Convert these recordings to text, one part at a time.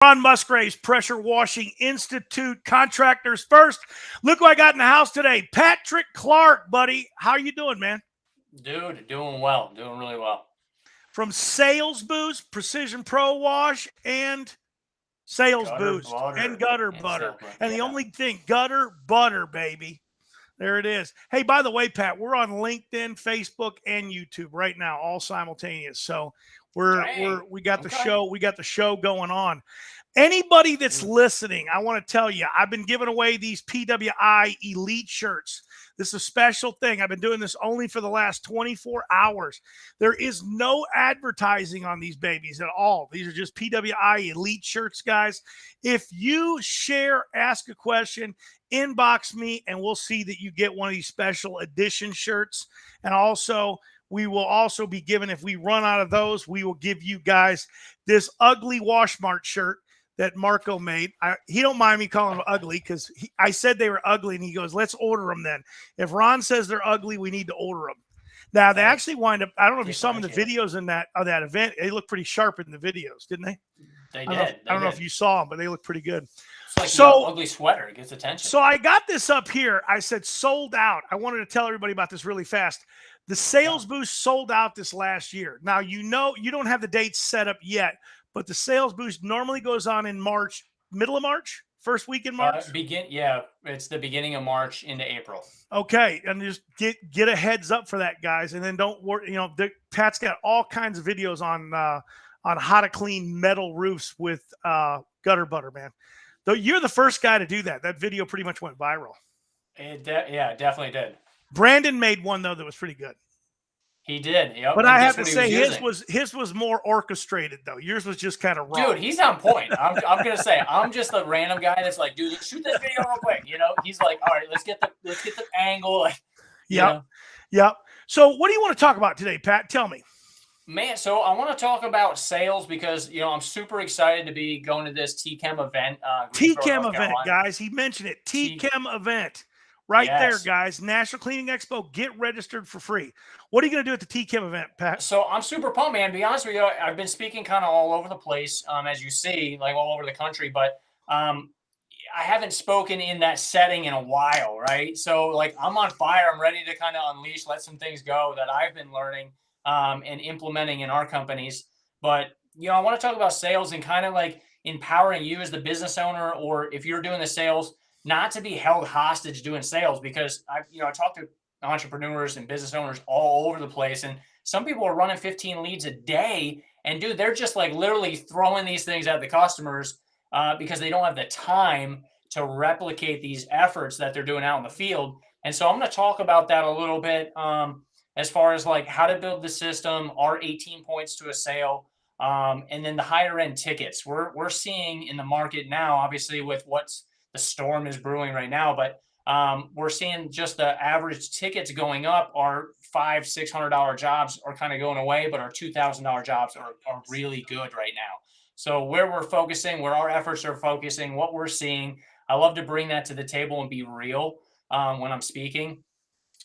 Ron Musgrave's Pressure Washing Institute, Contractors First. Look who I got in the house today. Patrick Clark, buddy. How you doing, man? Dude, doing well. Doing really well. From Sales Boost, Precision Pro Wash, and Sales Gutter Boost, and butter Gutter and Butter. silver. And the Yeah. only thing, Gutter Butter, baby. There it is. Hey, by the way, Pat, we're on LinkedIn, Facebook, and YouTube right now, all simultaneous. So we got the show going on. Anybody that's listening, I want to tell you, I've been giving away these PWI Elite shirts. This is a special thing. I've been doing this only for the last 24 hours. There is no advertising on these babies at all. These are just PWI Elite shirts, guys. If you share, ask a question, inbox me, and we'll see that you get one of these special edition shirts. And also, we will also be given, if we run out of those, we will give you guys this ugly Washmart shirt that Marco made. He don't mind me calling them ugly because I said they were ugly, and he goes, let's order them then. If Ron says they're ugly, we need to order them. Now, they actually wind up, I don't know if you saw them in the videos in that event. They look pretty sharp in the videos, didn't they? They did. I don't know if you saw them, but they look pretty good. It's like an ugly sweater. It gets attention. So I got this up here. I said sold out. I wanted to tell everybody about this really fast. The Sales Boost sold out this last year. Now, you don't have the dates set up yet, but the Sales Boost normally goes on in March, middle of March, first week in March. It's the beginning of March into April. Okay, and just get a heads up for that, guys, and then don't worry. Pat's got all kinds of videos on how to clean metal roofs with Gutter Butter, man. Though you're the first guy to do that. That video pretty much went viral. It definitely did. Brandon made one though that was pretty good. He did. Yep. But I have to say his was more orchestrated though. Yours was just kind of raw. Dude, he's on point. I'm gonna say I'm just a random guy that's like, dude, shoot this video real quick. He's like, all right, let's get the angle. Yep. So what do you want to talk about today, Pat? Tell me. Man, so I want to talk about sales because I'm super excited to be going to this TCHEM event. TCHEM event, guys. He mentioned it. TCHEM event. Right there, guys. National Cleaning Expo. Get registered for free. What are you going to do at the TCHEM event, Pat? So I'm super pumped, man. To be honest with you, I've been speaking kind of all over the place, as you see, like all over the country. But I haven't spoken in that setting in a while, right? So like I'm on fire. I'm ready to kind of unleash, let some things go that I've been learning and implementing in our companies. But I want to talk about sales and kind of like empowering you as the business owner, or if you're doing the sales, not to be held hostage doing sales, because I talk to entrepreneurs and business owners all over the place, and some people are running 15 leads a day, and dude, they're just like literally throwing these things at the customers because they don't have the time to replicate these efforts that they're doing out in the field. And so I'm going to talk about that a little bit as far as like how to build the system, our 18 points to a sale, and then the higher end tickets we're seeing in the market now, obviously with what's the storm is brewing right now, but we're seeing just the average tickets going up. Our $500-$600 jobs are kind of going away, but our $2,000 jobs are really good right now. So where we're focusing, where our efforts are focusing, what we're seeing, I love to bring that to the table and be real when I'm speaking.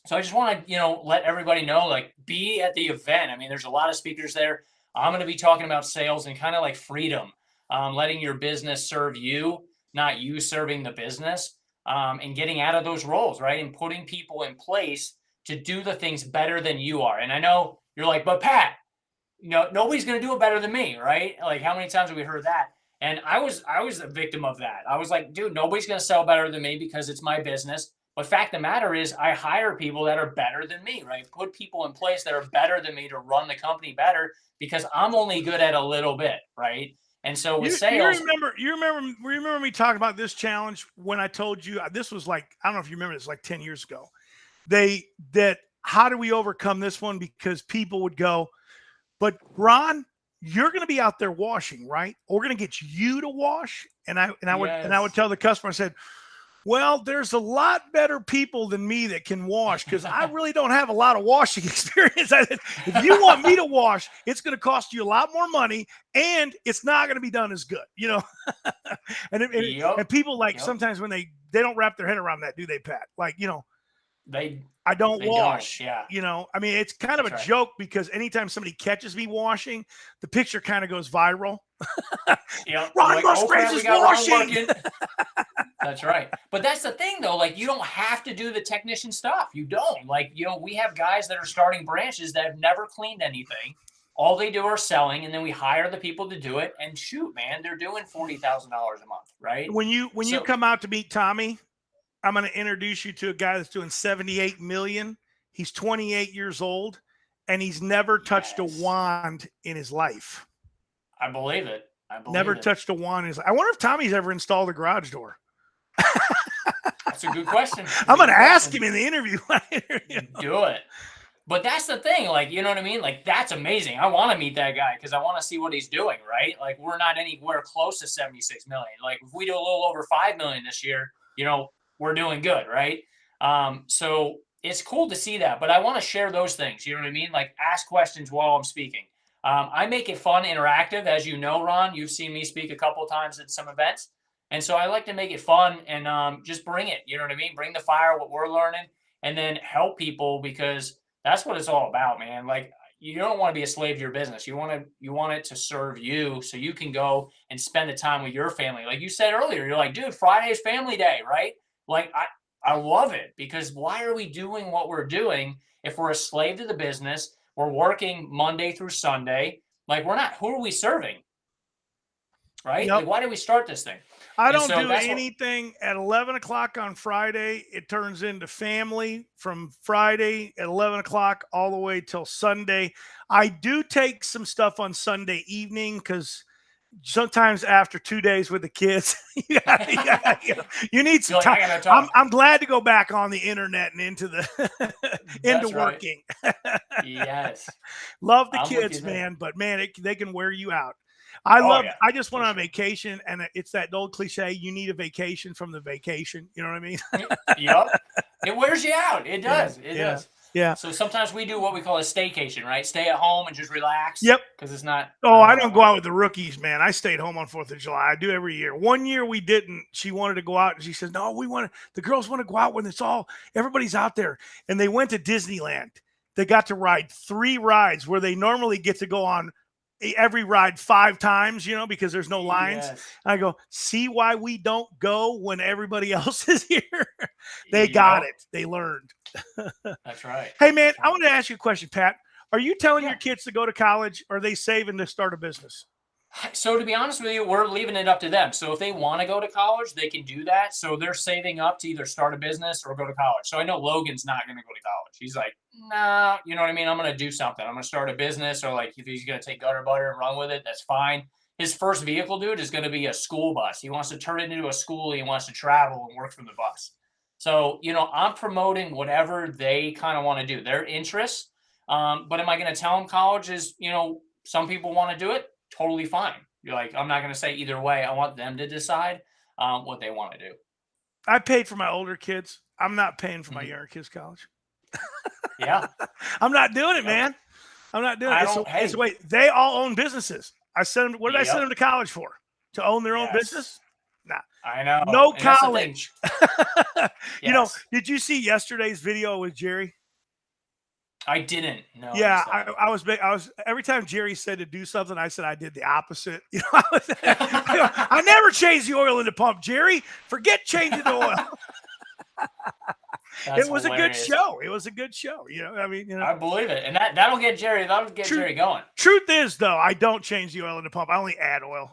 So I just want to, let everybody know, like, be at the event. I mean, there's a lot of speakers there. I'm going to be talking about sales and kind of like freedom, letting your business serve you, not you serving the business, and getting out of those roles, right? And putting people in place to do the things better than you are. And I know you're like, but Pat, nobody's going to do it better than me, right? Like, how many times have we heard that? And I was a victim of that. I was like, dude, nobody's going to sell better than me because it's my business. But fact of the matter is, I hire people that are better than me, right? Put people in place that are better than me to run the company better because I'm only good at a little bit, right? And so with sales, you remember me talking about this challenge when I told you this was like, I don't know if you remember this, like 10 years ago. How do we overcome this one? Because people would go, but Ron, you're going to be out there washing, right? We're going to get you to wash. And I would tell the customer, I said, well, there's a lot better people than me that can wash because I really don't have a lot of washing experience. I said, if you want me to wash, it's going to cost you a lot more money and it's not going to be done as good, and people like sometimes when they don't wrap their head around that, do they, Pat? Like, I don't they wash. Don't. Yeah. You know, I mean, it's kind of a joke because anytime somebody catches me washing, the picture kind of goes viral. Yeah. Ron Like, Musgraves is washing. That's right. But that's the thing, though. Like, you don't have to do the technician stuff. You don't. Like, you know, we have guys that are starting branches that have never cleaned anything. All they do are selling, and then we hire the people to do it. And shoot, man, they're doing $40,000 a month, right? When you come out to meet Tommy, I'm going to introduce you to a guy that's doing 78 million. He's 28 years old, and he's never touched a wand in his life. I believe it. Never touched a wand in his life. I wonder if Tommy's ever installed a garage door. That's a good question. I'm going to ask him in the interview. Do it. But that's the thing, like, you know what I mean? Like, that's amazing. I want to meet that guy because I want to see what he's doing, right? Like, we're not anywhere close to 76 million. Like, if we do a little over 5 million this year, you know, we're doing good, right? So it's cool to see that, but I want to share those things. You know what I mean? Like, ask questions while I'm speaking. I make it fun, interactive. As you know, Ron, you've seen me speak a couple of times at some events. And so I like to make it fun and just bring it. You know what I mean? Bring the fire, what we're learning, and then help people because that's what it's all about, man. Like, you don't want to be a slave to your business. You want it to serve you so you can go and spend the time with your family. Like you said earlier, you're like, dude, Friday is family day, right? Like, I love it because why are we doing what we're doing if we're a slave to the business? We're working Monday through Sunday. Like, we're not, who are we serving? Right? Yep. Like, why did we start this thing? I don't do anything at 11 o'clock on Friday. It turns into family from Friday at 11 o'clock all the way till Sunday. I do take some stuff on Sunday evening because sometimes after 2 days with the kids, you need some time. I'm glad to go back on the internet and into the into working. Yes. Love the kids, man, but man, they can wear you out. I just went on vacation, and it's that old cliche, you need a vacation from the vacation. You know what I mean? Yep. It wears you out. It does. It does. Yeah. So sometimes we do what we call a staycation, right? Stay at home and just relax. Yep. Because it's not. Oh, I don't go out with the rookies, man. I stayed home on 4th of July. I do every year. One year we didn't. She wanted to go out, and she says, no, the girls want to go out when everybody's out there. And they went to Disneyland. They got to ride 3 rides where they normally get to go on every ride 5 times, you know, because there's no lines. Yes. I go, see why we don't go when everybody else is here? They got it. They learned. That's right. Hey, man, I want to ask you a question, Pat. Are you telling your kids to go to college, or are they saving to start a business? So to be honest with you, we're leaving it up to them. So if they want to go to college, they can do that. So they're saving up to either start a business or go to college. So I know Logan's not going to go to college. He's like, nah, you know what I mean? I'm going to do something. I'm going to start a business, or like if he's going to take gutter butter and run with it, that's fine. His first vehicle, dude, is going to be a school bus. He wants to turn it into a school. He wants to travel and work from the bus. So, you know, I'm promoting whatever they kind of want to do, their interests. But am I going to tell them college is, you know, some people want to do it? Totally fine. You're like, I'm not going to say either way. I want them to decide what they want to do. I paid for my older kids. I'm not paying for my younger kids' college. Yeah. I'm not doing it, man. I'm not doing it. Wait, they all own businesses. I sent them. What did I send them to college for? To own their own business? Nah. I know. No college. You know, did you see yesterday's video with Jerry? I didn't. No. Yeah, I was every time Jerry said to do something, I said I did the opposite. You know, I never changed the oil in the pump, Jerry. Forget changing the oil. It was hilarious. A good show. It was a good show. You know, I mean, you know, I believe it, and that'll get Jerry. That'll get Jerry going. Truth is, though, I don't change the oil in the pump. I only add oil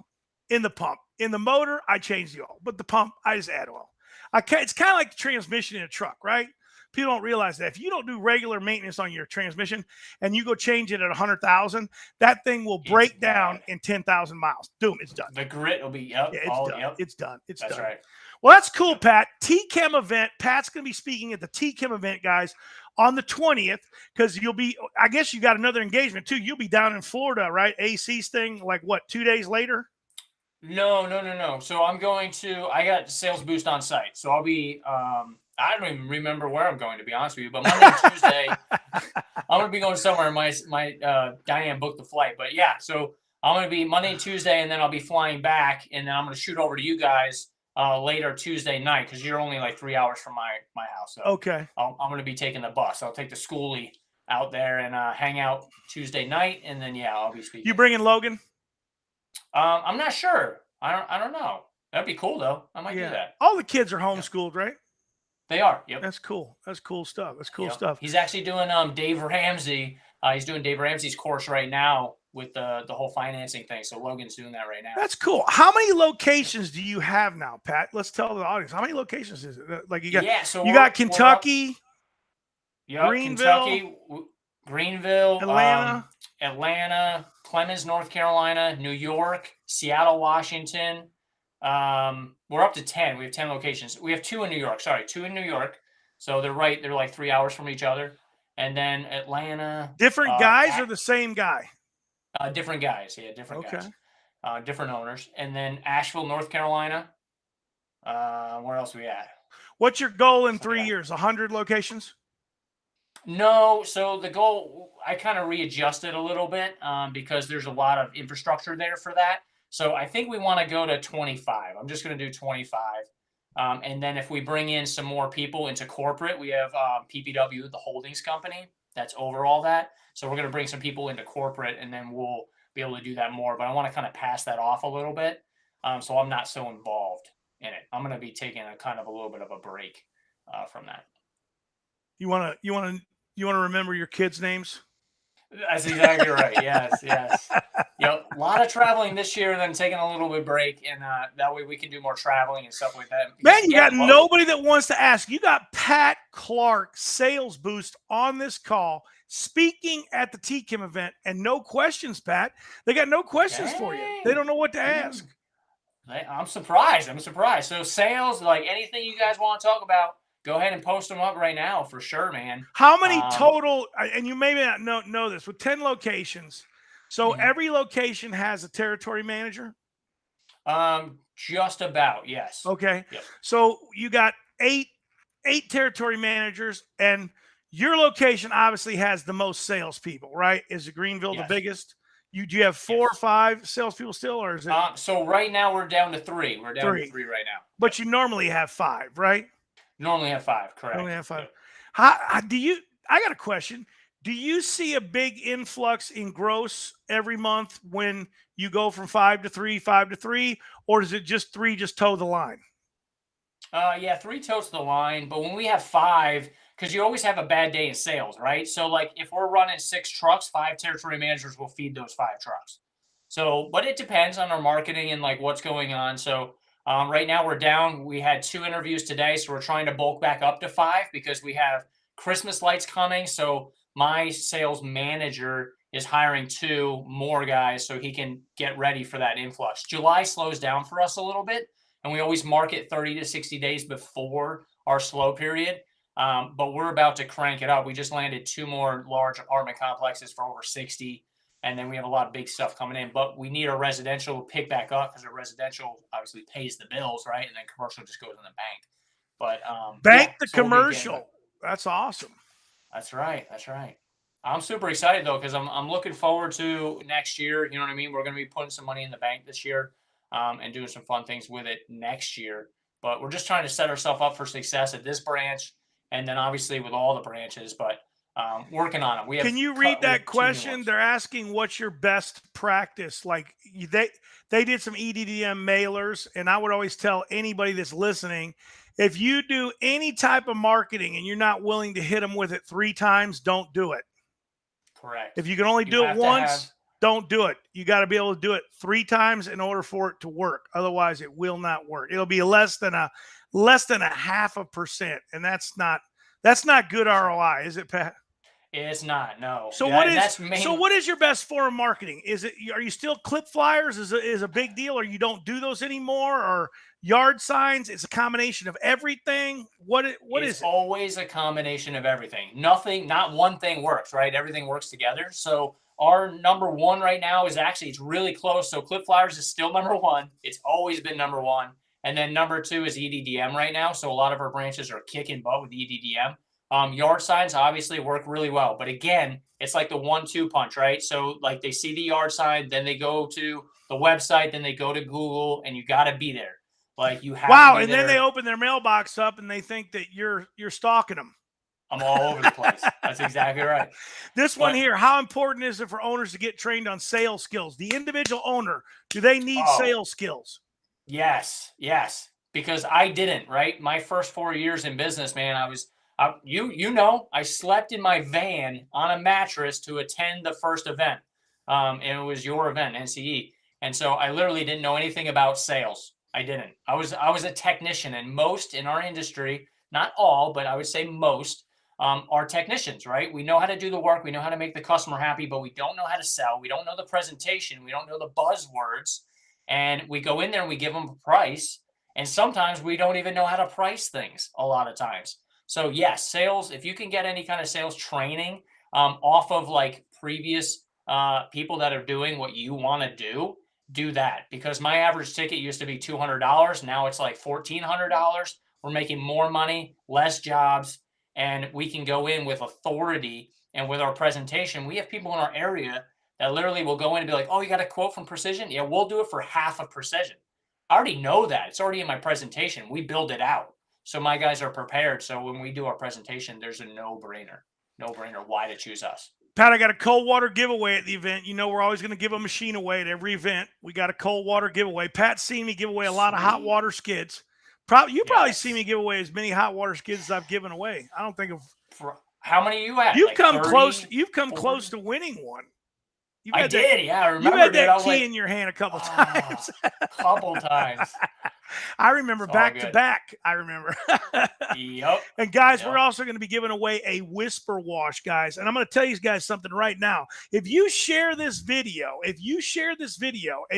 in the pump. In the motor, I change the oil, but the pump, I just add oil. It's kind of like the transmission in a truck, right? People don't realize that if you don't do regular maintenance on your transmission and you go change it at 100,000, that thing will break down in 10,000 miles. Boom, it's done. The grit will be It's done. It's That's done. Right. Well, that's cool, Pat. TCHEM Event. Pat's going to be speaking at the TCHEM Event, guys, on the 20th because I guess you got another engagement too. You'll be down in Florida, right? AC's thing, like what, 2 days later? No. So I got Sales Boost on site. So I'll be, I don't even remember where I'm going, to be honest with you, but Monday and Tuesday, I'm going to be going somewhere. My Diane booked the flight, but yeah, so I'm going to be Monday and Tuesday, and then I'll be flying back, and then I'm going to shoot over to you guys later Tuesday night because you're only like 3 hours from my house. So Okay. I'm going to be taking the bus. I'll take the schoolie out there and hang out Tuesday night, and then I'll be speaking. You bringing Logan? I'm not sure. I don't know. That'd be cool though. I might do that. All the kids are homeschooled, right? They are. Yep. That's cool. That's cool stuff. That's cool stuff. He's actually doing Dave Ramsey. He's doing Dave Ramsey's course right now with the whole financing thing. So Logan's doing that right now. That's cool. How many locations do you have now, Pat? Let's tell the audience. How many locations is it? Like you got so you got Kentucky, Greenville, Atlanta, Clemens, North Carolina, New York, Seattle, Washington. We're up to 10. We have 10 locations. We have 2 in New York. Sorry, 2 in New York. So they're like 3 hours from each other. And then Atlanta. Different guys or the same guy? Different guys. Yeah, different guys. Different owners. And then Asheville, North Carolina. Where else are we at? What's your goal in 3 years? 100 locations? No. So the goal, I kind of readjusted a little bit because there's a lot of infrastructure there for that. So I think we want to go to 25. I'm just going to do 25. And then if we bring in some more people into corporate, we have PPW, the holdings company that's over all that. So we're going to bring some people into corporate, and then we'll be able to do that more. But I want to kind of pass that off a little bit, so I'm not so involved in it. I'm going to be taking a kind of a little bit of a break from that. You want to remember your kids' names? That's exactly right. Yes. A lot of traveling this year, and then taking a little bit of break, and that way we can do more traveling and stuff like that. Man, you got nobody that wants to ask. You got Pat Clark, Sales Boost, on this call, speaking at the TCHEM event, and no questions, Pat. They got no questions for you. They don't know what to ask. I'm surprised. So sales, like anything you guys want to talk about, go ahead and post them up right now for sure, man. How many total, and you may not know this, with 10 locations, so every location has a territory manager? Just about, yes. Okay. Yep. So you got eight territory managers, and your location obviously has the most salespeople, right? Is Greenville the biggest? Do you have 4 or 5 salespeople still, or is it? So right now we're down to 3. We're down to 3 right now. But you normally have 5, right? Normally have 5, correct. Normally have 5. Yep. I got a question. Do you see a big influx in gross every month when you go from 5 to 3, or is it just 3 just toe the line? 3 toes the line, but when we have 5, because you always have a bad day in sales, right? So like if we're running 6 trucks, 5 territory managers will feed those 5 trucks. So, but it depends on our marketing and like what's going on. So right now we're down. We had 2 interviews today, so we're trying to bulk back up to 5 because we have Christmas lights coming. So my sales manager is hiring 2 more guys so he can get ready for that influx. July slows down for us a little bit, and we always market 30 to 60 days before our slow period. But we're about to crank it up. We just landed 2 more large apartment complexes for over 60. And then we have a lot of big stuff coming in, but we need our residential to pick back up because our residential obviously pays the bills, right? And then commercial just goes in the bank. But commercial. That's awesome. That's right. I'm super excited though, because I'm looking forward to next year. You know what I mean? We're going to be putting some money in the bank this year, and doing some fun things with it next year. But we're just trying to set ourselves up for success at this branch, and then obviously with all the branches. But working on it. Can you read that question? They're asking what's your best practice. Like they did some EDDM mailers, and I would always tell anybody that's listening, if you do any type of marketing and you're not willing to hit them with it 3 times, don't do it. Correct. If you can only do it once, don't do it. You got to be able to do it 3 times in order for it to work. Otherwise, it will not work. It'll be less than a 0.5%, and that's not good ROI, is it, Pat? It's not, no. So what is your best form of marketing? Are you still clip flyers is a big deal, or you don't do those anymore, or yard signs? It's a combination of everything. What is it? It's always a combination of everything. Not one thing works, right? Everything works together. So our number 1 right now it's really close. So clip flyers is still number 1. It's always been number 1. And then number 2 is EDDM right now. So a lot of our branches are kicking butt with EDDM. Yard signs obviously work really well, but again, it's like the 1-2 punch, right? So like they see the yard sign, then they go to the website, then they go to Google, and you got to be there. Like you have wow. to be And there. then they open their mailbox up and they think that you're stalking them. I'm all over the place. That's exactly right. This one here, how important is it for owners to get trained on sales skills? The individual owner, do they need sales skills? Yes, yes. Because I didn't, right? My first 4 years in business, man, I slept in my van on a mattress to attend the first event. And it was your event, NCE. And so I literally didn't know anything about sales. I didn't. I was a technician, and most in our industry, not all, but I would say most, are technicians, right? We know how to do the work. We know how to make the customer happy, but we don't know how to sell. We don't know the presentation. We don't know the buzzwords. And we go in there and we give them a price. And sometimes we don't even know how to price things a lot of times. So yes, sales, if you can get any kind of sales training off of like previous people that are doing what you want to do that. Because my average ticket used to be $200. Now it's like $1,400. We're making more money, less jobs, and we can go in with authority. And with our presentation, we have people in our area that literally will go in and be like, oh, you got a quote from Precision? Yeah, we'll do it for half of Precision. I already know that. It's already in my presentation. We build it out. So my guys are prepared. So when we do our presentation, there's a no-brainer why to choose us. Pat, I got a cold water giveaway at the event. You know, we're always going to give a machine away at every event. We got a cold water giveaway. Pat's seen me give away a lot of hot water skids. Probably see me give away as many hot water skids as I've given away. I don't think of how many you had. You've like come 30, close. You've come 40? close to winning one. I did. Yeah, I remember. You had that dude, key in your hand a couple times. Couple times. I remember back to back. I remember. Yep. And guys, we're also going to be giving away a whisper wash, guys. And I'm going to tell you guys something right now. If you share this video and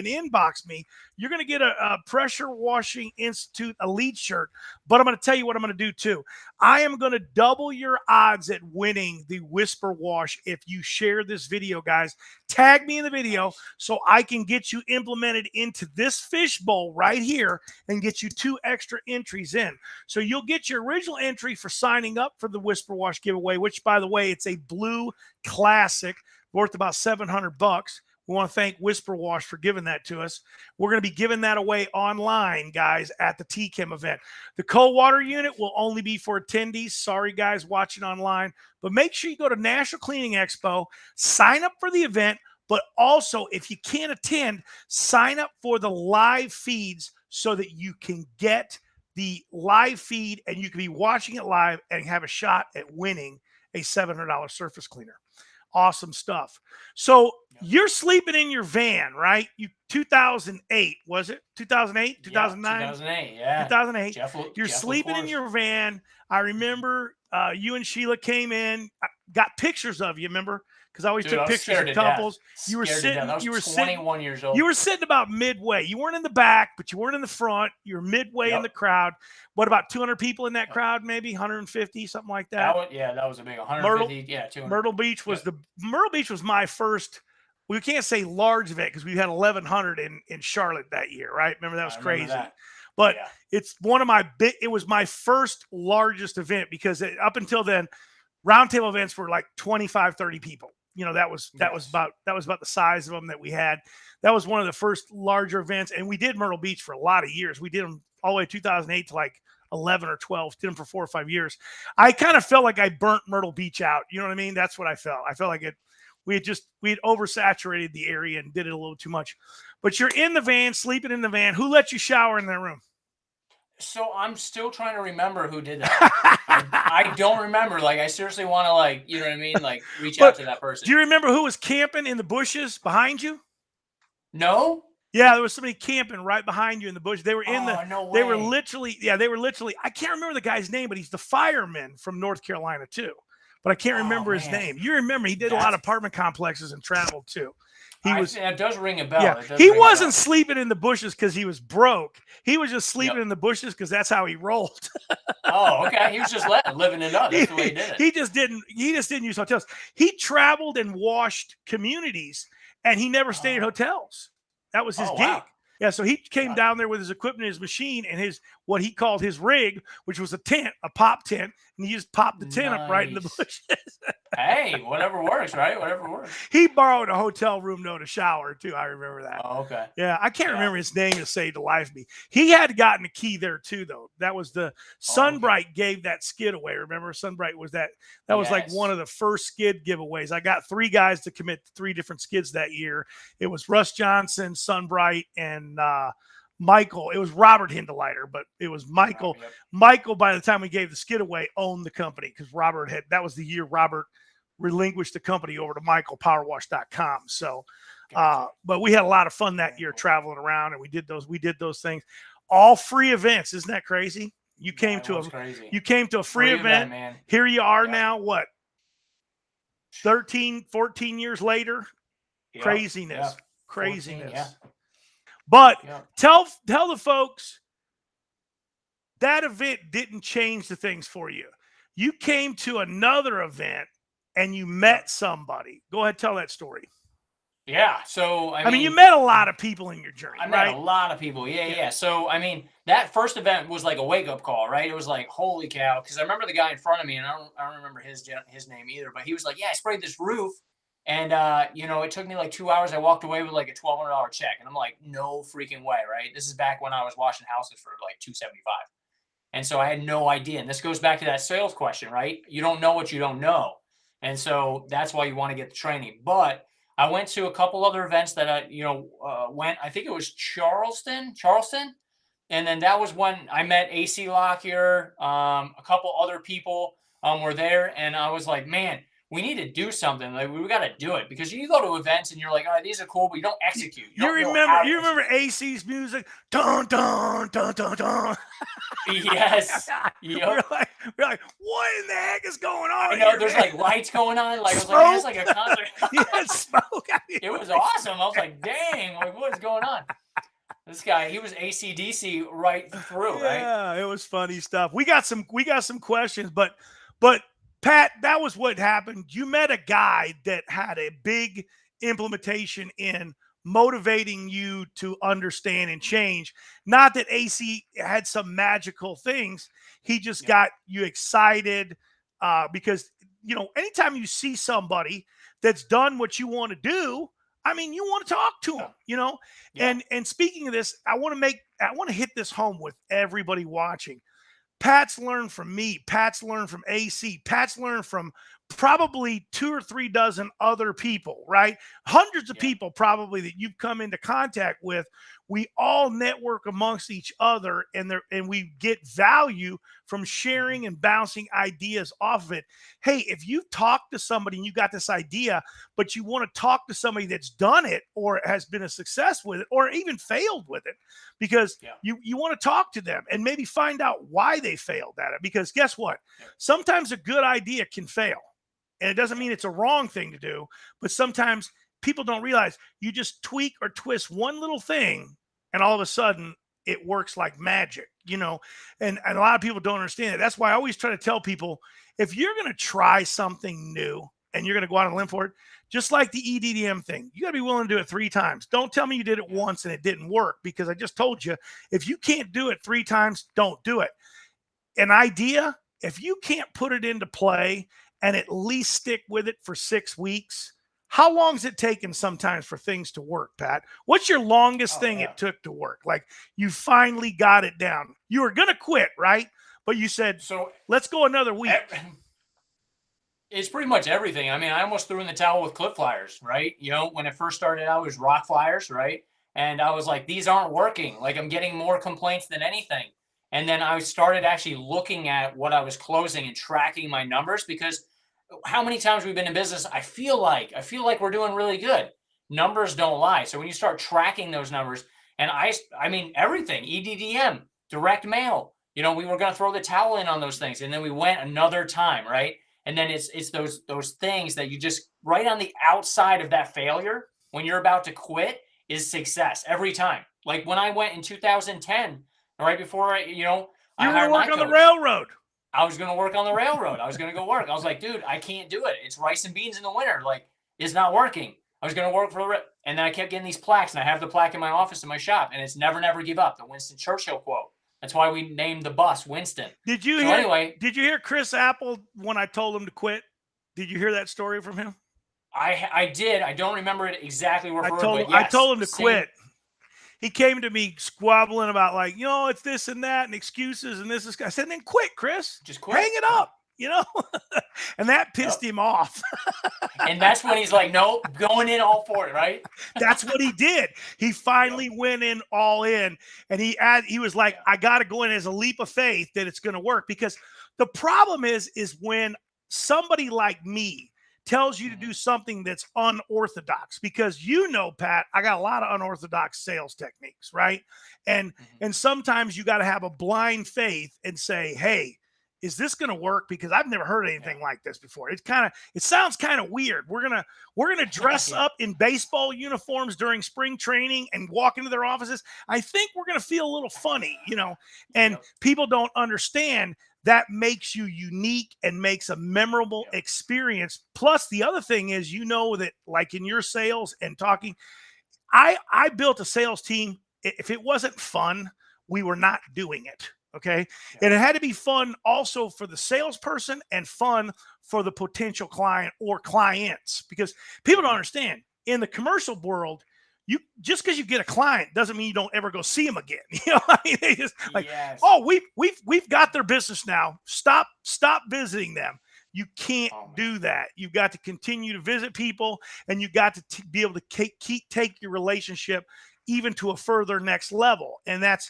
inbox me, you're going to get a Pressure Washing Institute Elite shirt. But I'm going to tell you what I'm going to do too. I am going to double your odds at winning the whisper wash if you share this video, guys. Tag me in the video so I can get you implemented into this fishbowl right here and get you 2 extra entries in. So you'll get your original entry for signing up for the Whisper Wash giveaway, which, by the way, it's a blue classic worth about $700. We want to thank Whisper Wash for giving that to us. We're going to be giving that away online, guys, at the TCHEM event. The cold water unit will only be for attendees. Sorry, guys, watching online. But make sure you go to National Cleaning Expo, sign up for the event, but also, if you can't attend, sign up for the live feeds so that you can get the live feed and you can be watching it live and have a shot at winning a $700 surface cleaner. Awesome stuff. So you're sleeping in your van, right? 2008, was it? 2008, 2009? 2008, yeah. 2008. You're sleeping in your van. I remember you and Sheila came in, got pictures of you, remember? Because I always took pictures of couples. You were sitting. You were 21 years old. You were sitting about midway. You weren't in the back, but you weren't in the front. You were midway in the crowd. What, about 200 people in that crowd? Maybe 150, something like that. That was a big 150. 200. Myrtle Beach was Myrtle Beach was my first. We can't say large event because we had 1,100 in Charlotte that year, right? Remember, that was crazy. But it's one of my it was my first largest event because up until then, roundtable events were like 25, 30 people. You know, that was about the size of them that we had. That was one of the first larger events, and we did Myrtle Beach for a lot of years. We did them all the way 2008 to like 11 or 12. Did them for 4 or 5 years. I kind of felt like I burnt Myrtle Beach out. You know what I mean? That's what I felt. I felt like we had oversaturated the area and did it a little too much. But you're in the van, sleeping in the van. Who let you shower in that room? So I'm still trying to remember who did that. I don't remember. Like, I seriously want to, like, you know what I mean? Like, reach out to that person. Do you remember who was camping in the bushes behind you? No. Yeah, there was somebody camping right behind you in the bush. They were in no way. They were literally, I can't remember the guy's name, but he's the fireman from North Carolina too. But I can't remember his name. You remember he did a lot of apartment complexes and traveled too. It does ring a bell. Yeah. He wasn't sleeping in the bushes because he was broke. He was just sleeping in the bushes because that's how he rolled. Oh, okay. He was just living it up. That's the way he did it. He just didn't use hotels. He traveled and washed communities, and he never stayed at hotels. That was his gig. Wow. Yeah, so he came down there with his equipment, his machine, and what he called his rig, which was a tent, a pop tent, and he just popped the tent up right in the bushes. Hey, whatever works, right? Whatever works. He borrowed a hotel room to shower too. I remember that. Oh, okay. Yeah, I can't remember his name to save the life of me. He had gotten a key there too, though. That was the Sunbright gave that skid away. Remember, Sunbright was that was like one of the first skid giveaways. I got 3 guys to commit to 3 different skids that year. It was Russ Johnson, Sunbright, and Michael. It was Robert Hindeleiter, but it was Michael. Yep. Michael, by the time we gave the skid away, owned the company because Robert had, that was the year Robert relinquished the company over to michaelpowerwash.com. So, but we had a lot of fun that year traveling around, and we did those things, all free events. Isn't that crazy? You came to a free event, man. Here you are now, what, 13, 14 years later? Yep. Craziness. 14, yeah. But tell the folks that event didn't change the things for you. You came to another event and you met somebody. Go ahead, tell that story. Yeah. So, I mean, you met a lot of people in your journey. I met a lot of people. Yeah. So, I mean, that first event was like a wake up call, right? It was like, holy cow. Cause I remember the guy in front of me, and I don't remember his name either, but he was like, yeah, I sprayed this roof. And, it took me like 2 hours. I walked away with like a $1,200 check. And I'm like, no freaking way. Right. This is back when I was washing houses for like $275. And so I had no idea. And this goes back to that sales question, right? You don't know what you don't know. And so that's why you want to get the training. But I went to a couple other events that I, went. I think it was Charleston, and then that was when I met AC Lockyer. A couple other people were there, and I was like, man, we need to do something. Like we got to do it, because you go to events and you're like, all right, these are cool, but you don't execute. You remember AC's music? Dun dun dun dun dun. Yes. Yep. We're like, what in the heck is going on? I know, there's like lights going on. Like, I was like, it's like a concert. Yeah, smoke. It was awesome. I was like, dang, like, what is going on? This guy, he was AC/DC right through, right? Yeah, it was funny stuff. We got some questions, but Pat, that was what happened. You met a guy that had a big implementation in motivating you to understand and change. Not that AC had some magical things. He just got you excited because, anytime you see somebody that's done what you want to do, I mean, you want to talk to them, And speaking of this, I want to hit this home with everybody watching. Pat's learned from me. Pat's learned from AC. Pat's learned from probably 2 or 3 dozen other people, right? Hundreds of people probably that you've come into contact with. We all network amongst each other, and we get value from sharing and bouncing ideas off of it. Hey, if you talk to somebody and you got this idea, but you want to talk to somebody that's done it or has been a success with it or even failed with it, because you want to talk to them and maybe find out why they failed at it. Because guess what? Sometimes a good idea can fail. And it doesn't mean it's a wrong thing to do, but sometimes people don't realize you just tweak or twist one little thing and all of a sudden it works like magic, and a lot of people don't understand it. That's why I always try to tell people, if you're going to try something new and you're going to go out on a limb for it, just like the EDDM thing, you got to be willing to do it 3 times. Don't tell me you did it once and it didn't work, because I just told you, if you can't do it 3 times, don't do it. An idea, if you can't put it into play and at least stick with it for 6 weeks, how long is it taken sometimes for things to work, Pat? What's your longest thing it took to work? Like, you finally got it down. You were going to quit, right? But you said, so let's go another week. It's pretty much everything. I mean, I almost threw in the towel with clip flyers, right? When it first started out, it was rock flyers, right? And I was like, these aren't working. Like, I'm getting more complaints than anything. And then I started actually looking at what I was closing and tracking my numbers, because how many times we've been in business, I feel like we're doing really good. Numbers don't lie. So when you start tracking those numbers, and I mean, everything, EDDM, direct mail, we were going to throw the towel in on those things. And then we went another time, right? And then it's those things that you just, right on the outside of that failure, when you're about to quit, is success every time. Like when I went in 2010, right before I hired work on the railroad. I was going to work on the railroad. I was going to go work. I was like, dude, I can't do it. It's rice and beans in the winter. Like, it's not working. I was going to work and then I kept getting these plaques, and I have the plaque in my office in my shop, and it's never, never give up. The Winston Churchill quote. That's why we named the bus Winston. Did you hear Chris Apple when I told him to quit? Did you hear that story from him? I did. I don't remember it exactly word for word, but I yes. told him to quit. He came to me squabbling about like, it's this and that and excuses and this is. I said, then quit, Chris. Just quit. Hang it up, and that pissed him off. And that's when he's like, nope, going in all for it, right? That's what he did. He finally went in all in, and he was like, I got to go in as a leap of faith that it's going to work, because the problem is when somebody like me tells you to do something that's unorthodox, because Pat, I got a lot of unorthodox sales techniques, right? And sometimes you got to have a blind faith and say, hey, is this going to work? Because I've never heard anything like this before. It sounds kind of weird. We're going to dress up in baseball uniforms during spring training and walk into their offices. I think we're going to feel a little funny, and people don't understand that makes you unique and makes a memorable experience. Plus, the other thing is, that like in your sales and talking, I built a sales team. If it wasn't fun, we were not doing it. Okay. And it had to be fun also for the salesperson and fun for the potential client or clients, because people don't understand in the commercial world, just because you get a client doesn't mean you don't ever go see them again. They just like, oh, we've got their business now. Stop visiting them. You can't do that. You've got to continue to visit people, and you got to be able to take your relationship even to a further next level. And that's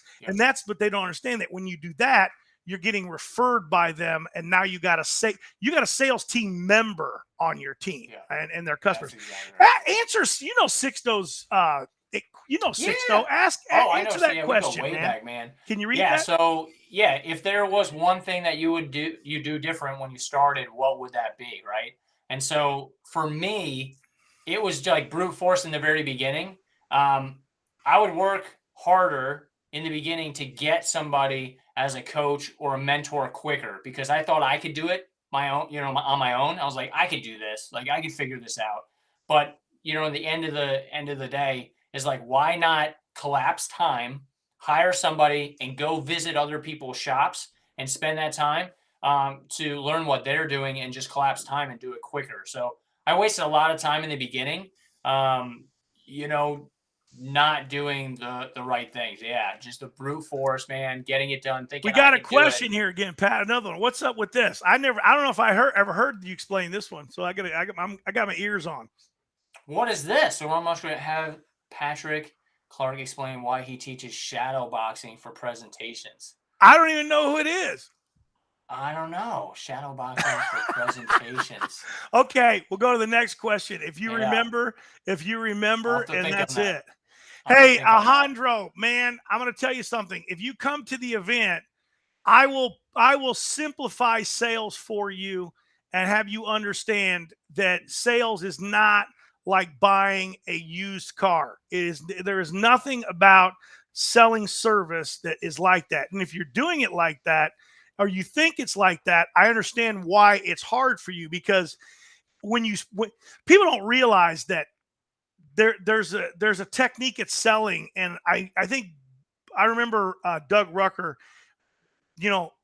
what they don't understand, that when you do that, you're getting referred by them. And now you got a sales team member on your team and their customers. Exactly right. Answers, Sixto's, Sixto, answer that question, way back, man. Can you read that? So if there was one thing that you do different when you started, what would that be? Right. And so for me, it was like brute force in the very beginning. I would work harder in the beginning to get somebody as a coach or a mentor quicker, because I thought I could do it on my own. I was like, I could do this. Like, I could figure this out. But, in the end of the day is like, why not collapse time, hire somebody and go visit other people's shops and spend that time to learn what they're doing, and just collapse time and do it quicker. So I wasted a lot of time in the beginning, not doing the right things. Yeah, just a brute force, man, getting it done. Thinking we got a question here again, Pat. Another one. What's up with this? I don't know if I ever heard you explain this one. So I got my ears on. What is this? So I'm going to have Patrick Clark explain why he teaches shadow boxing for presentations. I don't even know who it is. I don't know. Shadow boxing for presentations. Okay, we'll go to the next question. If you remember, and that's it. Hey, Alejandro, man, I'm going to tell you something. If you come to the event, I will simplify sales for you and have you understand that sales is not like buying a used car. There is nothing about selling service that is like that. And if you're doing it like that, or you think it's like that, I understand why it's hard for you, because when people don't realize that there's a technique at selling. And I think I remember Doug Rucker,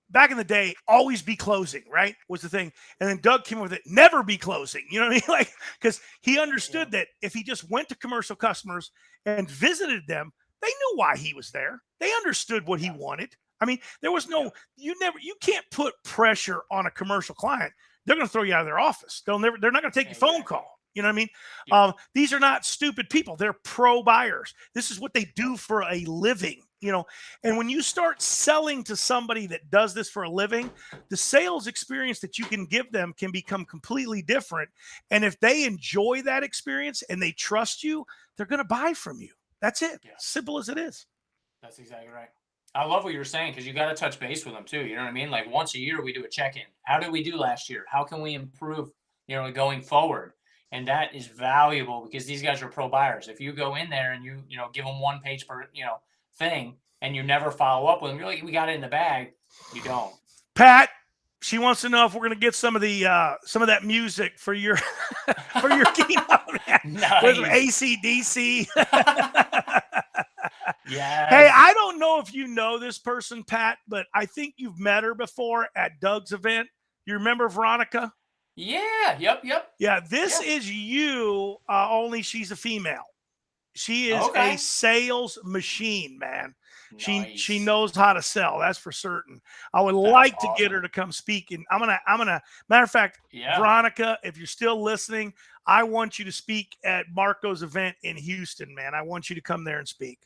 back in the day, always be closing, right? Was the thing. And then Doug came up with it, never be closing. You know what I mean? Like, because he understood that if he just went to commercial customers and visited them, they knew why he was there. They understood what he wanted. I mean, there was you can't put pressure on a commercial client. They're going to throw you out of their office. They're not going to take your phone call. You know what I mean? Yeah. These are not stupid people. They're pro buyers. This is what they do for a living, and when you start selling to somebody that does this for a living, the sales experience that you can give them can become completely different. And if they enjoy that experience and they trust you, they're going to buy from you. That's it. Yeah. Simple as it is. That's exactly right. I love what you're saying, because you got to touch base with them too. You know what I mean? Like, once a year we do a check-in. How did we do last year? How can we improve, going forward? And that is valuable, because these guys are pro buyers. If you go in there and you give them one page per, thing, and you never follow up with them, you're like, we got it in the bag. You don't. Pat, she wants to know if we're going to get some of that music for your for your keynote. Nice. With AC/DC. Yeah. Hey, I don't know if you know this person, Pat, but I think you've met her before at Doug's event. You remember Veronica? Yeah. Yep. Yeah, this is you, only she's a female. She is a Okay. sales machine, man. She Nice. knows how to sell. That's for certain. I would That's like to get awesome. her to come speak. And I'm gonna. Matter of fact, Yeah. Veronica, if you're still listening, I want you to speak at Marco's event in Houston, man. I want you to come there and speak.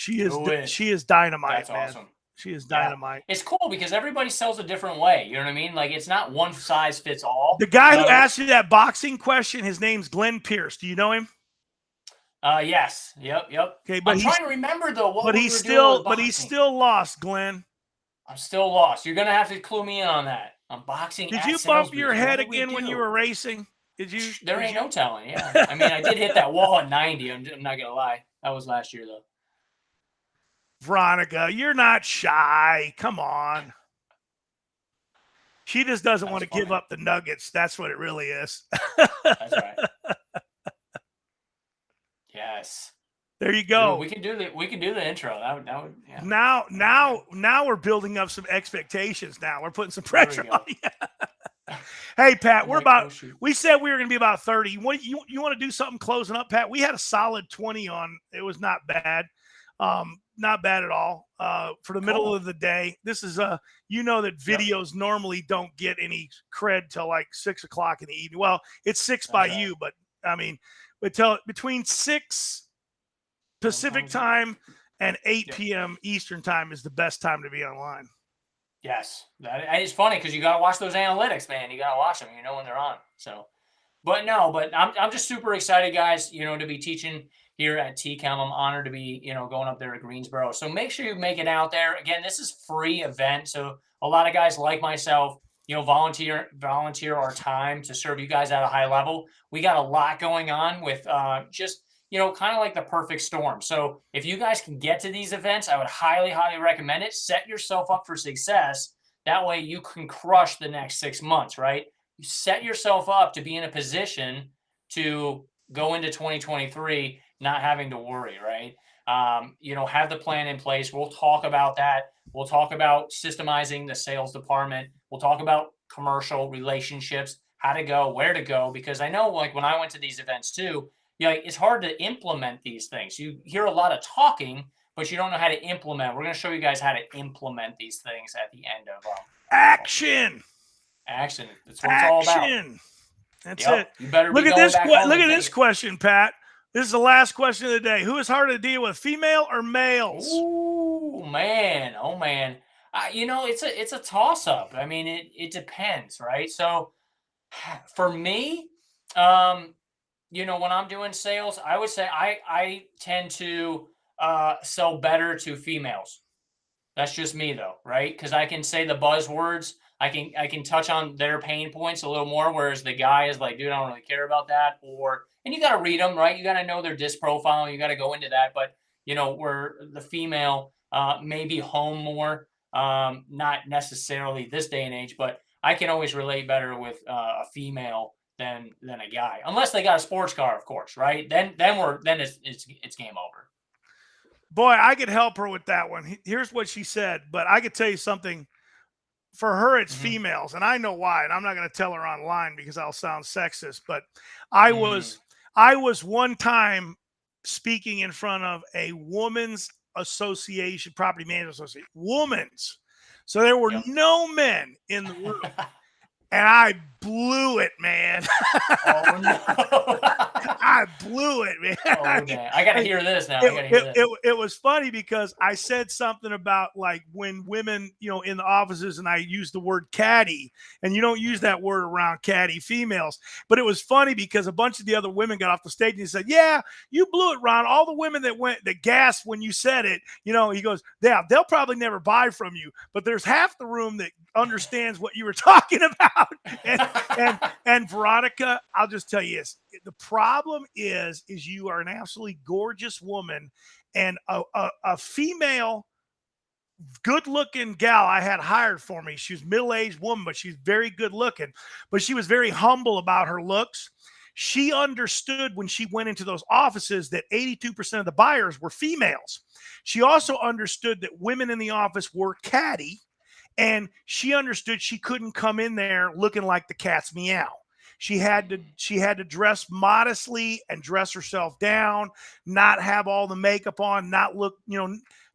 Do it. She is dynamite, That's man. awesome. She is Yeah. dynamite. It's cool because everybody sells a different way. You know what I mean? Like, it's not one size fits all. The guy who So, asked you that boxing question, his name's Glenn Pierce. Do you know him? yes. Yep. Okay, I'm trying to remember though what we were doing with boxing. he's still lost, Glenn. I'm still lost. You're gonna have to clue me in on that. On boxing. Did at you bump Sales your Boost. head What did we again when you do? were racing? Did you? There ain't no telling. Yeah. I mean, I did hit that wall at 90. I'm not gonna lie. That was last year though. Veronica, you're not shy. Come on. She just doesn't want to give up the nuggets. That's what it really is. That's right. Yes. There you go. Dude, we can do the intro. That would yeah. Now we're building up some expectations. Now we're putting some pressure on you. Hey Pat, we said we were going to be about 30. You want to do something closing up, Pat? We had a solid 20 on. It was not bad. Not bad at all. For the middle of the day. This is that videos normally don't get any cred till like 6 o'clock in the evening. Well, it's 6 by you, but I mean, between 6 Pacific time and 8 p.m. Eastern time is the best time to be online. Yes. It's funny because you got to watch those analytics, man. You got to watch them, when they're on. So, but I'm just super excited, guys, to be teaching here at TCHEM. I'm honored to be, going up there at Greensboro. So make sure you make it out there. Again, this is free event. So a lot of guys like myself, volunteer our time to serve you guys at a high level. We got a lot going on with just kind of like the perfect storm. So if you guys can get to these events, I would highly, highly recommend it. Set yourself up for success. That way you can crush the next 6 months, right? You set yourself up to be in a position to go into 2023 not having to worry, right? Have the plan in place. We'll talk about that. We'll talk about systemizing the sales department. We'll talk about commercial relationships, how to go, where to go, because I know like when I went to these events too, it's hard to implement these things. You hear a lot of talking, but you don't know how to implement. We're going to show you guys how to implement these things at the end of action. That's what it's all about. That's it. You better look at this question, Pat. This is the last question of the day. Who is harder to deal with, female or males? Oh man. It's a toss up. I mean, it depends, right? So for me, when I'm doing sales, I would say I tend to sell better to females. That's just me though, right? Because I can say the buzzwords. I can touch on their pain points a little more, whereas the guy is like, dude, I don't really care about that. And you got to read them, right? You got to know their disc profile. You got to go into that. But where the female may be home more, not necessarily this day and age, but I can always relate better with a female than a guy, unless they got a sports car, of course, right? Then it's game over. Boy, I could help her with that one. Here's what she said, but I could tell you something. For her, it's females, and I know why. And I'm not going to tell her online because I'll sound sexist. But I was one time speaking in front of a women's association, property management association, women's. So there were no men in the room. And I blew it, man. Oh, no. I blew it, man. Oh, man. I got to hear this now. It was funny because I said something about like when women, in the offices, and I used the word caddy, and you don't use that word around caddy females. But it was funny because a bunch of the other women got off the stage and said, yeah, you blew it, Ron. All the women that gasped when you said it, he goes, yeah, they'll probably never buy from you, but there's half the room that understands what you were talking about. And Veronica, I'll just tell you this. The problem is you are an absolutely gorgeous woman, and a female good-looking gal I had hired for me. She was a middle-aged woman, but she's very good-looking, but she was very humble about her looks. She understood when she went into those offices that 82% of the buyers were females. She also understood that women in the office were catty, and she understood she couldn't come in there looking like the cat's meow. She had to dress modestly and dress herself down, not have all the makeup on, not look,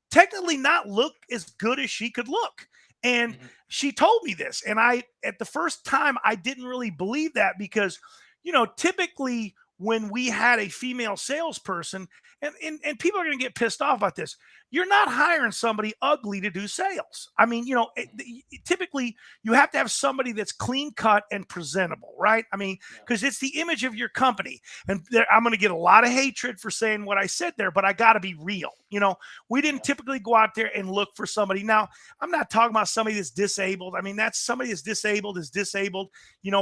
technically not look as good as she could look. And she told me this. And at the first time, I didn't really believe that because, typically when we had a female salesperson, and people are going to get pissed off about this, you're not hiring somebody ugly to do sales. I mean, typically you have to have somebody that's clean cut and presentable, right? I mean, because it's the image of your company. And I'm going to get a lot of hatred for saying what I said there, but I got to be real. We didn't typically go out there and look for somebody. Now, I'm not talking about somebody that's disabled. I mean, that's somebody that's disabled,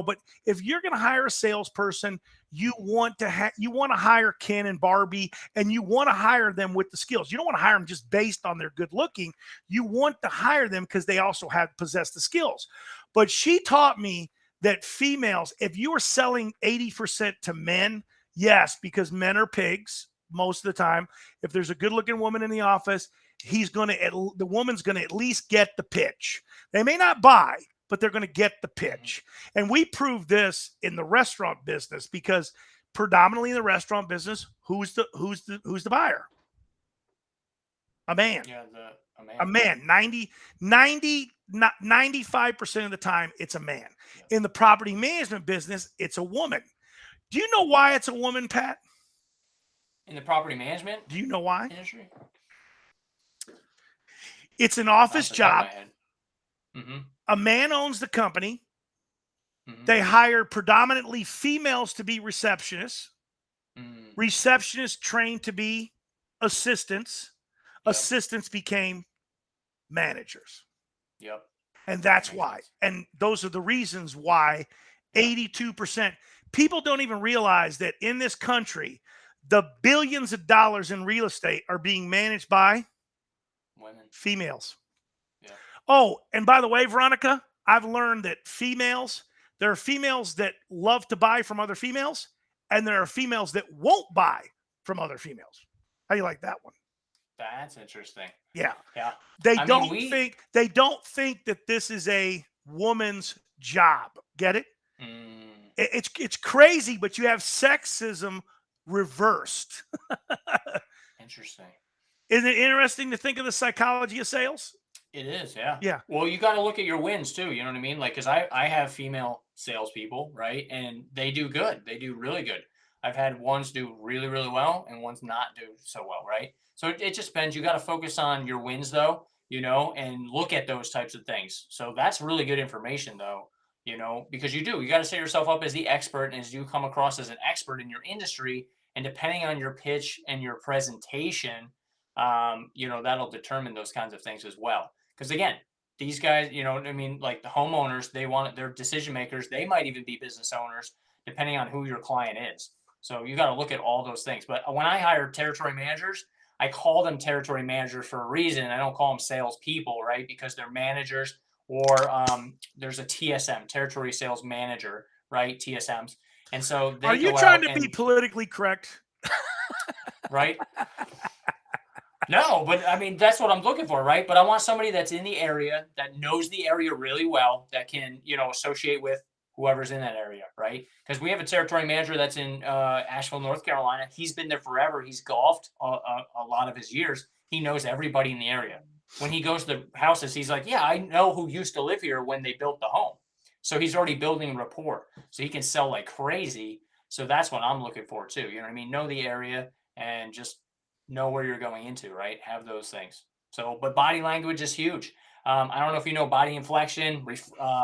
but if you're going to hire a salesperson, you want to hire Ken and Barbie, and you want to hire them with the skills. You don't want to hire them just based on their good looking. You want to hire them because they also possess the skills. But she taught me that females, if you are selling 80% to men, yes, because men are pigs most of the time. If there's a good looking woman in the office, the woman's going to at least get the pitch. They may not buy, but they're going to get the pitch. And we proved this in the restaurant business because predominantly in the restaurant business, who's the buyer? A man. Yeah, a man. 95% of the time, it's a man. Yeah. In the property management business, it's a woman. Do you know why it's a woman, Pat? In the property management? Do you know why? Industry? It's an office job. A man owns the company. They hire predominantly females to be receptionists. Receptionists trained to be assistants. Assistants became managers. Yep. And that's why. And those are the reasons why 82%. People don't even realize that in this country, the billions of dollars in real estate are being managed by women, females. Yeah. Oh, and by the way, Veronica, I've learned that there are females that love to buy from other females, and there are females that won't buy from other females. How do you like that one? That's interesting. Yeah. Yeah. They don't think that this is a woman's job. Get it? It's crazy, but you have sexism reversed. Interesting. Isn't it interesting to think of the psychology of sales? It is, yeah. Yeah. Well, you got to look at your wins too. You know what I mean? Like, because I have female salespeople, right? And they do good. They do really good. I've had ones do really, really well and ones not do so well, right? So it just depends. You got to focus on your wins though, and look at those types of things. So that's really good information though, because you got to set yourself up as the expert. And as you come across as an expert in your industry, and depending on your pitch and your presentation, that'll determine those kinds of things as well. Because again, these guys, like the homeowners, they're decision makers. They might even be business owners, depending on who your client is. So you got to look at all those things. But when I hire territory managers, I call them territory managers for a reason. I don't call them salespeople, right? Because they're managers, or there's a TSM, territory sales manager, right? TSMs. And so are you trying to be politically correct? Right? No, but I mean, that's what I'm looking for, right? But I want somebody that's in the area, that knows the area really well, that can, associate with whoever's in that area, right? Because we have a territory manager that's in Asheville, North Carolina. He's been there forever. He's golfed a lot of his years. He knows everybody in the area. When he goes to houses, he's like, yeah, I know who used to live here when they built the home. So he's already building rapport. So he can sell like crazy. So that's what I'm looking for too. You know what I mean? Know the area and just know where you're going into, right? Have those things. So, but body language is huge. I don't know if you know body inflection,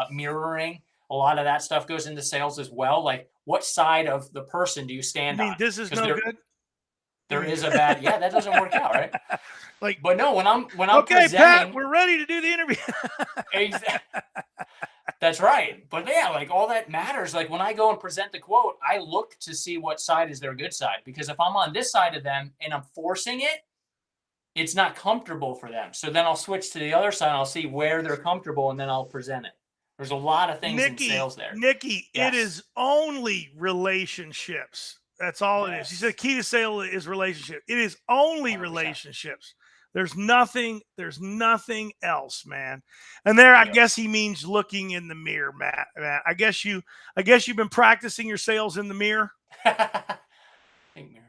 mirroring. A lot of that stuff goes into sales as well. Like, what side of the person do you stand on? This is no good. There is a bad, that doesn't work out, right? Like, but no, when I'm okay, presenting, Pat, we're ready to do the interview. Exactly. That's right. But yeah, like all that matters. Like when I go and present the quote, I look to see what side is their good side. Because if I'm on this side of them and I'm forcing it, it's not comfortable for them. So then I'll switch to the other side. And I'll see where they're comfortable, and then I'll present it. There's a lot of things in sales there. Nikki, yes. It is only relationships. That's all it is. He said key to sale is relationship. It is only 100%. Relationships. There's nothing else, man. And there, I guess he means looking in the mirror, Matt. I guess you've been practicing your sales in the mirror.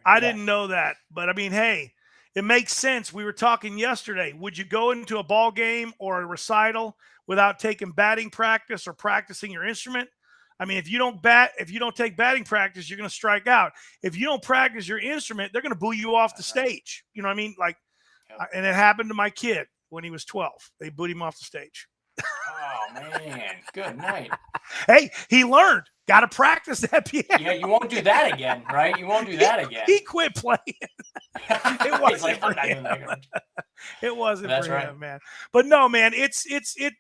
I didn't know that, but I mean, hey, it makes sense. We were talking yesterday. Would you go into a ball game or a recital without taking batting practice or practicing your instrument? I mean, if you don't take batting practice, you're going to strike out. If you don't practice your instrument, they're going to boo you off the stage. You know what I mean? Like, and it happened to my kid when he was 12. They booed him off the stage. Oh man, good night. Hey, he learned. Got to practice that piano. Yeah, you won't do that again, right? You won't do that again. He quit playing. It wasn't for him. It wasn't for him, man. But no, man, it's the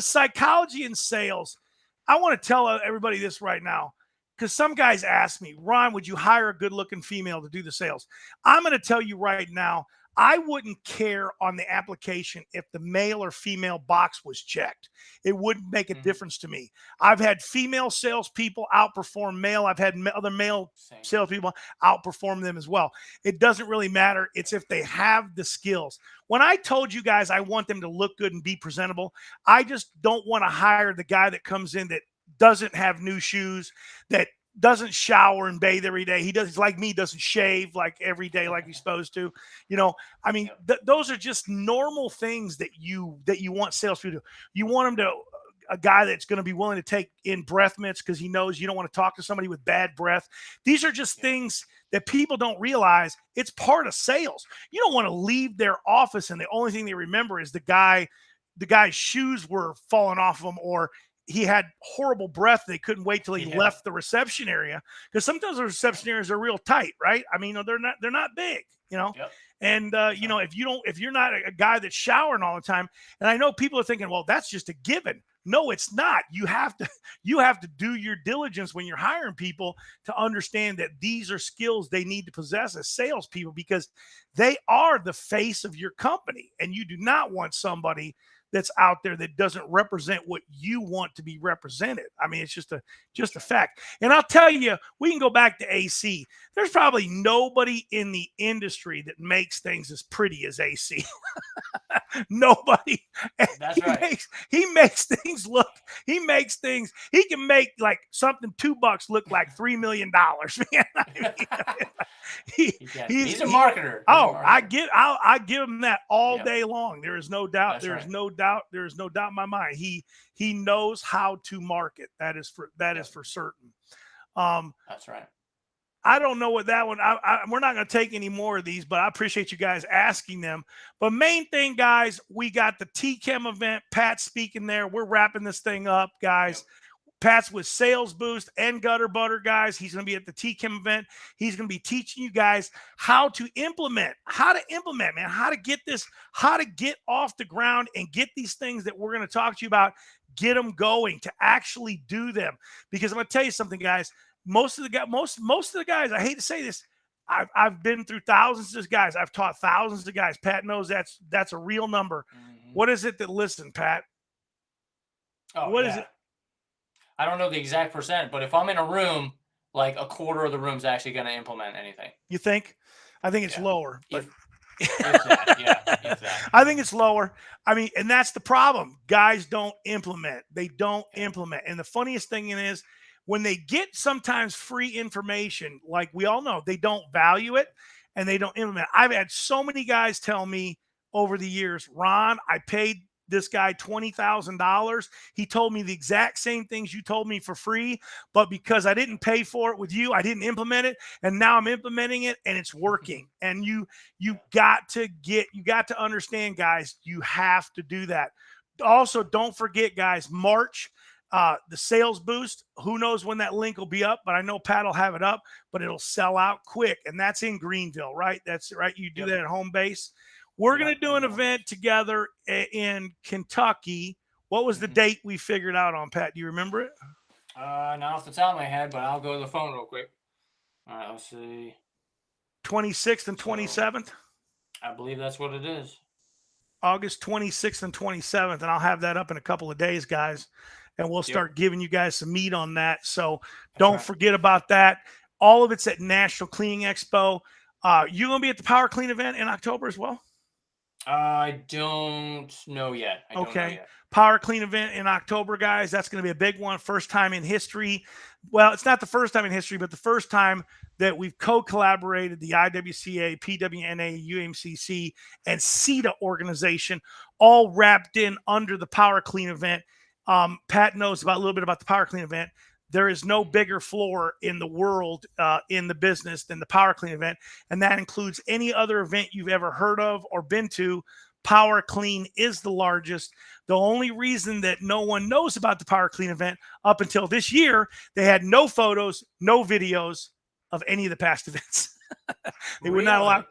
psychology in sales. I want to tell everybody this right now, because some guys ask me, Ron, would you hire a good-looking female to do the sales? I'm going to tell you right now, I wouldn't care on the application if the male or female box was checked. It wouldn't make a difference to me. I've had female salespeople outperform male. I've had other male salespeople outperform them as well. It doesn't really matter. It's if they have the skills. When I told you guys I want them to look good and be presentable, I just don't want to hire the guy that comes in that doesn't have new shoes, that doesn't shower and bathe every day. He's like me, doesn't shave like every day like he's supposed to. You know, I mean, those are just normal things that you want salespeople to do. You want them to a guy that's going to be willing to take in breath mints because he knows you don't want to talk to somebody with bad breath. These are just things that people don't realize. It's part of sales. You don't want to leave their office and the only thing they remember is the guy's shoes were falling off of him, or he had horrible breath. They couldn't wait till he left the reception area, because sometimes the reception areas are real tight, right? I mean, they're not big, you know. And you know, if you're not a guy that's showering all the time, and I know people are thinking, well, that's just a given. No, it's not. You have to do your diligence when you're hiring people to understand that these are skills they need to possess as salespeople, because they are the face of your company, and you do not want somebody that's out there that doesn't represent what you want to be represented. I mean, it's just a fact. And I'll tell you, we can go back to AC. There's probably nobody in the industry that makes things as pretty as AC. Nobody. That's right. He makes things look. He can make like something $2 look like $3 million. Man, I mean, he's a marketer. I give him that all day long. There is no doubt. There is no doubt in my mind. He knows how to market. That is for certain. That's right. I don't know what that one. We're not going to take any more of these, but I appreciate you guys asking them. But main thing, guys, we got the TCHEM event. Pat's speaking there. We're wrapping this thing up, guys. Pat's with Sales Boost and Gutter Butter, guys. He's going to be at the TCHEM event. He's going to be teaching you guys how to implement, man, how to get off the ground and get these things that we're going to talk to you about, get them going, to actually do them. Because I'm going to tell you something, guys. Most of the guys, I hate to say this, I've been through thousands of guys. I've taught thousands of guys. Pat knows that's a real number. What is it that listen, Pat? What is it? I don't know the exact percent, but if I'm in a room, like a quarter of the room's actually going to implement anything. You think? I think it's lower. But if that. I think it's lower. I mean, and that's the problem. Guys don't implement. They don't implement. And the funniest thing is, when they get sometimes free information, like we all know, they don't value it and they don't implement. I've had so many guys tell me over the years, Ron, I paid this guy $20,000. He told me the exact same things you told me for free, but because I didn't pay for it with you, I didn't implement it. And now I'm implementing it and it's working. And you got to understand, guys, you have to do that. Also, don't forget, guys, March, the Sales Boost, who knows when that link will be up, but I know Pat will have it up, but it'll sell out quick. And that's in Greenville, right? That's right. You do that at home base. We're going to do an event together in Kentucky. What was the date we figured out on, Pat? Do you remember it? Not off the top of my head, but I'll go to the phone real quick. All right, let's see. 26th and 27th? I believe that's what it is. August 26th and 27th, and I'll have that up in a couple of days, guys. And we'll start giving you guys some meat on that. So don't forget about that. All of it's at National Cleaning Expo. You gonna be at the Power Clean event in October as well? I don't know yet. I don't know yet. Power Clean event in October, guys. That's going to be a big one. First time in history. Well, it's not the first time in history, but the first time that we've co-collaborated the IWCA, PWNA, UMCC, and CETA organization, all wrapped in under the Power Clean event. Pat knows a little bit about the Power Clean event. There is no bigger floor in the world, in the business, than the Power Clean event. And that includes any other event you've ever heard of or been to. Power Clean is the largest. The only reason that no one knows about the Power Clean event up until this year, they had no photos, no videos of any of the past events. They would not allow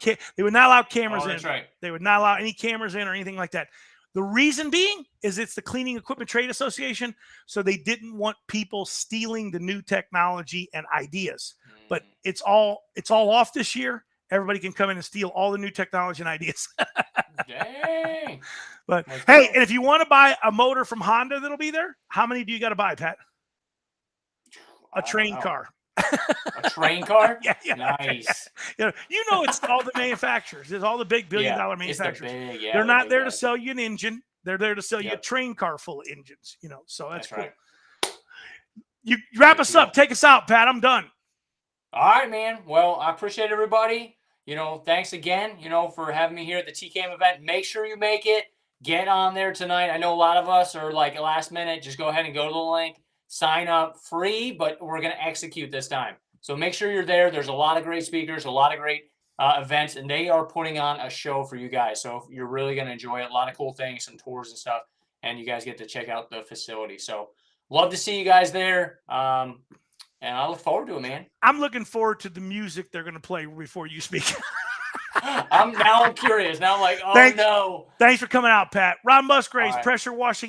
cameras in. That's right. They would not allow any cameras in or anything like that. The reason being is it's the Cleaning Equipment Trade Association, so they didn't want people stealing the new technology and ideas. But it's all off this year. Everybody can come in and steal all the new technology and ideas. Dang. But hey, and if you want to buy a motor from Honda that'll be there, how many do you got to buy, Pat? A train car. A train car? Yeah. Nice. It's all the manufacturers. There's all the big billion-dollar manufacturers. They're not there to sell you an engine. They're there to sell you a train car full of engines. So that's cool. Right. You wrap us up. Take us out, Pat. I'm done. All right, man. Well, I appreciate everybody. Thanks again, for having me here at the TCHEM event. Make sure you make it. Get on there tonight. I know a lot of us are like last minute. Just go ahead and go to the link. Sign up free, but we're going to execute this time. So make sure you're there. There's a lot of great speakers, a lot of great events, and they are putting on a show for you guys. So you're really going to enjoy it. A lot of cool things, some tours and stuff, and you guys get to check out the facility. So love to see you guys there. And I look forward to it, man. I'm looking forward to the music they're going to play before you speak. I'm curious. Now I'm like, no. Thanks for coming out, Pat. Ron Musgraves, right. Pressure Washing